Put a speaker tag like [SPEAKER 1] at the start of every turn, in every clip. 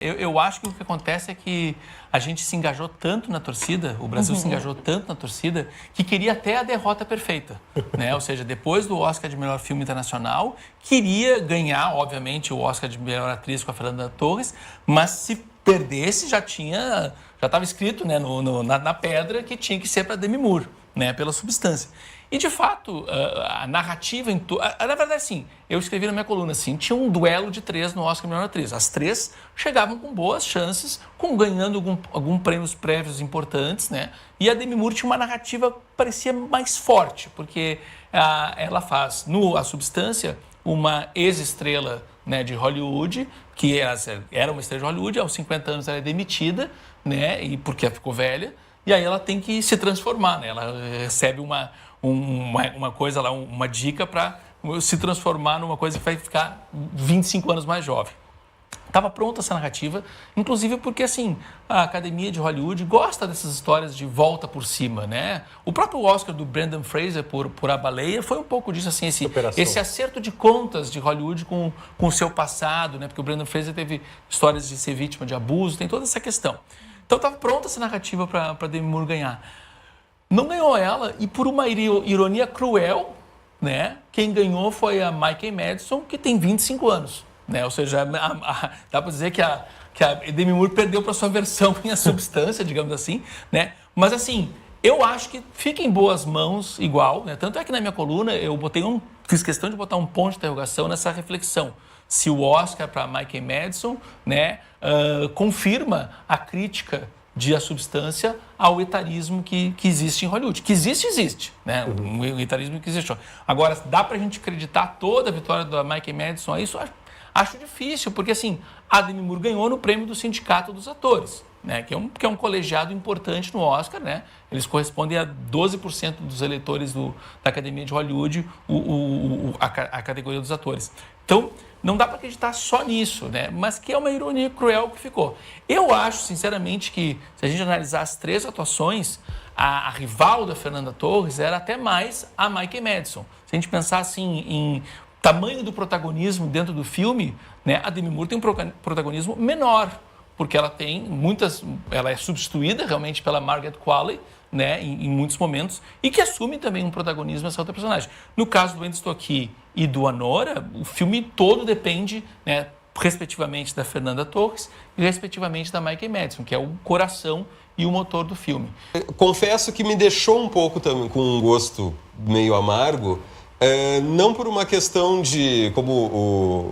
[SPEAKER 1] Eu acho que o que acontece é que a gente se engajou tanto na torcida, o Brasil se engajou tanto na torcida, que queria até a derrota perfeita, né? Ou seja, depois do Oscar de melhor filme internacional, queria ganhar, obviamente, o Oscar de melhor atriz com a Fernanda Torres, mas se perdesse já estava escrito, né, na pedra que tinha que ser para Demi Moore, né, pela substância. E, de fato, a narrativa... Na verdade, sim, eu escrevi na minha coluna, assim, tinha um duelo de 3 no Oscar de Melhor Atriz. As 3 chegavam com boas chances, ganhando alguns prêmios prévios importantes, né? E a Demi Moore tinha uma narrativa que parecia mais forte, porque ela faz, A Substância, uma ex-estrela, né, de Hollywood, que era uma estrela de Hollywood, aos 50 anos ela é demitida, né, e porque ficou velha, e aí ela tem que se transformar, né? Ela recebe uma coisa lá, uma dica para se transformar numa coisa que vai ficar 25 anos mais jovem. Estava pronta essa narrativa, inclusive porque, assim, a Academia de Hollywood gosta dessas histórias de volta por cima, né? O próprio Oscar do Brendan Fraser por A Baleia foi um pouco disso, assim, esse acerto de contas de Hollywood com o seu passado, né? Porque o Brendan Fraser teve histórias de ser vítima de abuso, tem toda essa questão. Então estava pronta essa narrativa para Demi Moore ganhar. Não ganhou ela, e por uma ironia cruel, né, quem ganhou foi a Mikey Madison, que tem 25 anos. Né? Ou seja, dá para dizer que a Demi Moore perdeu para sua versão em A Substância, digamos assim. Né? Mas, assim, eu acho que fica em boas mãos igual. Né? Tanto é que na minha coluna eu fiz questão de botar um ponto de interrogação nessa reflexão. Se o Oscar para Mikey Madison, né, confirma a crítica de A Substância ao etarismo que existe em Hollywood. Que existe, né? Um etarismo que existe. Agora, dá para a gente acreditar toda a vitória da Mikey Madison a isso? Acho difícil, porque, assim, a Demi Moore ganhou no prêmio do Sindicato dos Atores, né? Que é um colegiado importante no Oscar, né? Eles correspondem a 12% dos eleitores da Academia de Hollywood, a categoria dos atores. Então, não dá para acreditar só nisso, né? Mas que é uma ironia cruel que ficou. Eu acho, sinceramente, que se a gente analisar as 3 atuações, a rival da Fernanda Torres era até mais a Mikey Madison. Se a gente pensar assim em tamanho do protagonismo dentro do filme, né, a Demi Moore tem um protagonismo menor, porque ela é substituída realmente pela Margaret Qualley, né, em muitos momentos, e que assume também um protagonismo essa outra personagem. No caso do Andy Estou Aqui e do Anora, o filme todo depende, né, respectivamente da Fernanda Torres e respectivamente da Mikey Madison, que é o coração e o motor do filme.
[SPEAKER 2] Confesso que me deixou um pouco também com um gosto meio amargo, não por uma questão de, como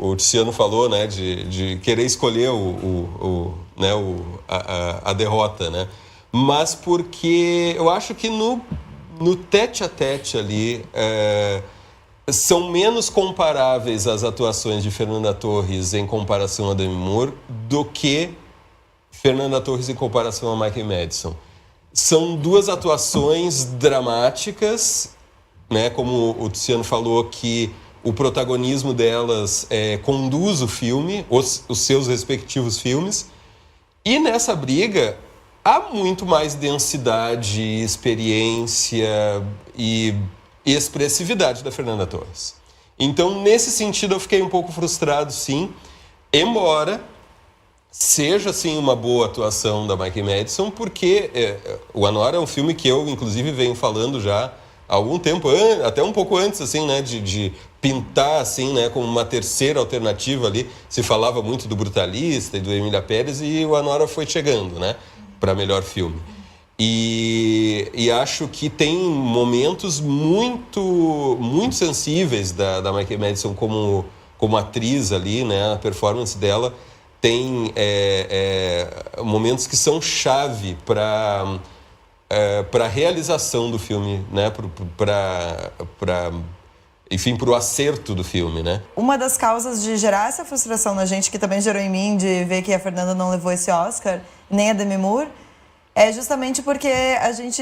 [SPEAKER 2] o Tiziano falou, né, de querer escolher a derrota, né? Mas porque eu acho que no tete-a-tete ali são menos comparáveis as atuações de Fernanda Torres em comparação a Demi Moore do que Fernanda Torres em comparação a Mikey Madison. São 2 atuações dramáticas, né? Como o Tiziano falou, que o protagonismo delas conduz o filme, os seus respectivos filmes, e nessa briga há muito mais densidade, experiência e expressividade da Fernanda Torres. Então, nesse sentido, eu fiquei um pouco frustrado, sim, embora seja, sim, uma boa atuação da Mikey Madison, porque o Anora é um filme que eu, inclusive, venho falando já há algum tempo, até um pouco antes, assim, né, de pintar, assim, né, como uma terceira alternativa ali. Se falava muito do Brutalista e do Emília Pérez, e o Anora foi chegando, né, para melhor filme. E acho que tem momentos muito, muito sensíveis da Mikey Madison como atriz ali, né? A performance dela tem momentos que são chave para a realização do filme, né? Enfim, para o acerto do filme, né?
[SPEAKER 3] Uma das causas de gerar essa frustração na gente, que também gerou em mim, de ver que a Fernanda não levou esse Oscar, nem a Demi Moore, é justamente porque a gente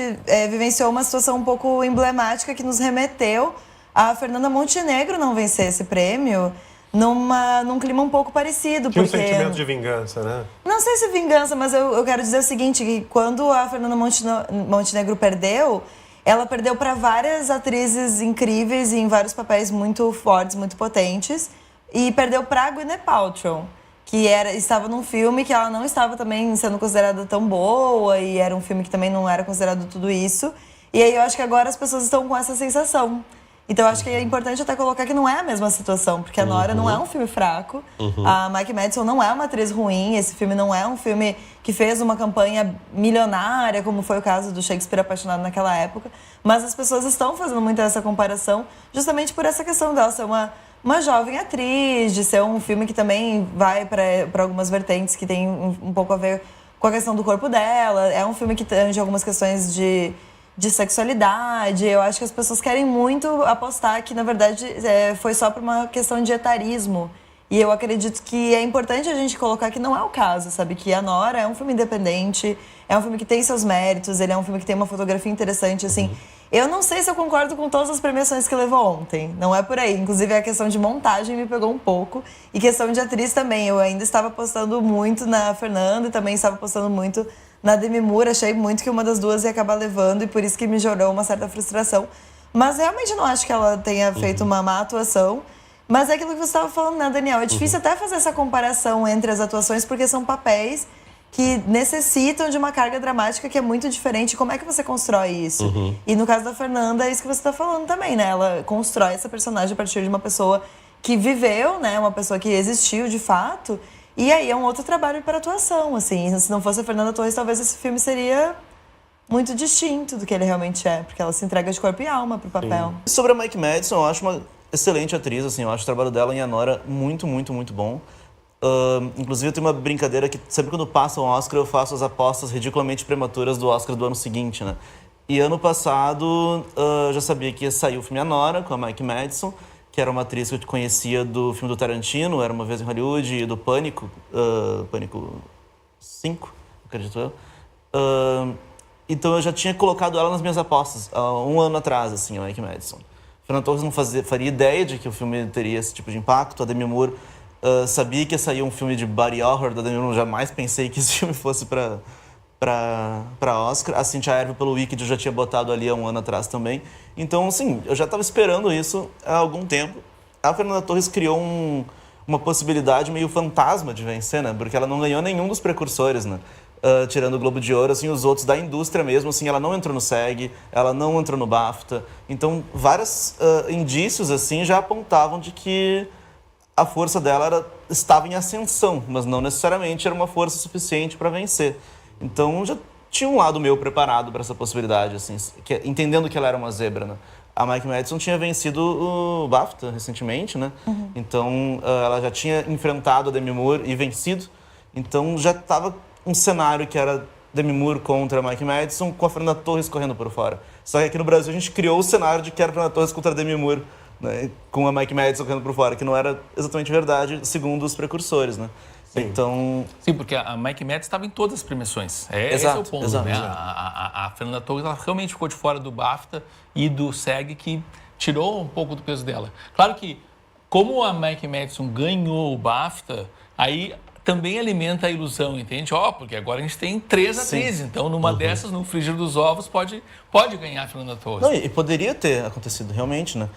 [SPEAKER 3] vivenciou uma situação um pouco emblemática que nos remeteu a Fernanda Montenegro não vencer esse prêmio num clima um pouco parecido.
[SPEAKER 4] Tinha um sentimento de vingança, né?
[SPEAKER 3] Não sei se vingança, mas eu quero dizer o seguinte, que quando a Fernanda Montenegro perdeu, ela perdeu para várias atrizes incríveis em vários papéis muito fortes, muito potentes, e perdeu para a Gwyneth Paltrow. que estava num filme que ela não estava também sendo considerada tão boa, e era um filme que também não era considerado tudo isso. E aí eu acho que agora as pessoas estão com essa sensação. Então eu acho que é importante até colocar que não é a mesma situação, porque a Nora não é um filme fraco, a Mike Madison não é uma atriz ruim, esse filme não é um filme que fez uma campanha milionária, como foi o caso do Shakespeare Apaixonado naquela época, mas as pessoas estão fazendo muito essa comparação justamente por essa questão dela ser uma jovem atriz, de ser um filme que também vai para algumas vertentes que tem um pouco a ver com a questão do corpo dela, é um filme que tange algumas questões de sexualidade. Eu acho que as pessoas querem muito apostar que, na verdade, foi só por uma questão de etarismo. E eu acredito que é importante a gente colocar que não é o caso, sabe? Que a Nora é um filme independente, é um filme que tem seus méritos, ele é um filme que tem uma fotografia interessante, assim. Eu não sei se eu concordo com todas as premiações que levou ontem, não é por aí. Inclusive, a questão de montagem me pegou um pouco. E questão de atriz também. Eu ainda estava apostando muito na Fernanda e também estava apostando muito na Demi Moore. Achei muito que uma das duas ia acabar levando e por isso que me gerou uma certa frustração. Mas realmente não acho que ela tenha feito uma má atuação. Mas é aquilo que você estava falando, né, Daniel? É difícil até fazer essa comparação entre as atuações porque são papéis que necessitam de uma carga dramática que é muito diferente. Como é que você constrói isso? E no caso da Fernanda, é isso que você está falando também, né? Ela constrói essa personagem a partir de uma pessoa que viveu, né? Uma pessoa que existiu de fato. E aí é um outro trabalho para atuação, assim. Se não fosse a Fernanda Torres, talvez esse filme seria muito distinto do que ele realmente é, porque ela se entrega de corpo e alma pro papel.
[SPEAKER 5] Sobre a Mike Madison, eu acho uma excelente atriz, assim. Eu acho o trabalho dela em Anora muito, muito, muito bom. Inclusive, eu tenho uma brincadeira que sempre quando passa um Oscar, eu faço as apostas ridiculamente prematuras do Oscar do ano seguinte, né? E ano passado, eu já sabia que ia sair o filme Anora, com a Mike Madison, que era uma atriz que eu conhecia do filme do Tarantino, Era Uma Vez em Hollywood, e do Pânico, Pânico 5, acredito eu. Então eu já tinha colocado ela nas minhas apostas, há um ano atrás, assim, a Mike Madison. Fernanda Torres não faria ideia de que o filme teria esse tipo de impacto, a Demi Moore sabia que ia sair um filme de body horror da Demi Moore, jamais pensei que esse filme fosse para Oscar. A Cynthia Erivo pelo Wicked eu já tinha botado ali há um ano atrás também. Então, assim, eu já estava esperando isso há algum tempo. A Fernanda Torres criou uma possibilidade meio fantasma de vencer, né? Porque ela não ganhou nenhum dos precursores, né? Tirando o Globo de Ouro, assim, os outros da indústria mesmo, assim, ela não entrou no SEG, ela não entrou no BAFTA. Então, vários indícios, assim, já apontavam de que a força dela estava em ascensão, mas não necessariamente era uma força suficiente para vencer. Então, já tinha um lado meu preparado para essa possibilidade, assim, entendendo que ela era uma zebra, né? A Mike Madison tinha vencido o BAFTA recentemente, né? Então, ela já tinha enfrentado a Demi Moore e vencido. Então, já estava um cenário que era Demi Moore contra a Mike Madison, com a Fernanda Torres correndo por fora. Só que aqui no Brasil a gente criou o cenário de que era a Fernanda Torres contra a Demi Moore, né? Com a Mike Madison correndo por fora, que não era exatamente verdade, segundo os precursores, né? Então...
[SPEAKER 1] Sim, porque a Mike Madison estava em todas as premiações.
[SPEAKER 5] Exato,
[SPEAKER 1] esse é o ponto,
[SPEAKER 5] exato,
[SPEAKER 1] né?
[SPEAKER 5] exato.
[SPEAKER 1] A Fernanda Torres, ela realmente ficou de fora do BAFTA e do SEG, que tirou um pouco do peso dela. Claro que, como a Mike Madison ganhou o BAFTA, aí também alimenta a ilusão, entende? Porque agora a gente tem 3 atrizes, então numa dessas, no frigir dos ovos, pode ganhar a Fernanda Torres.
[SPEAKER 5] Não, e poderia ter acontecido realmente, né?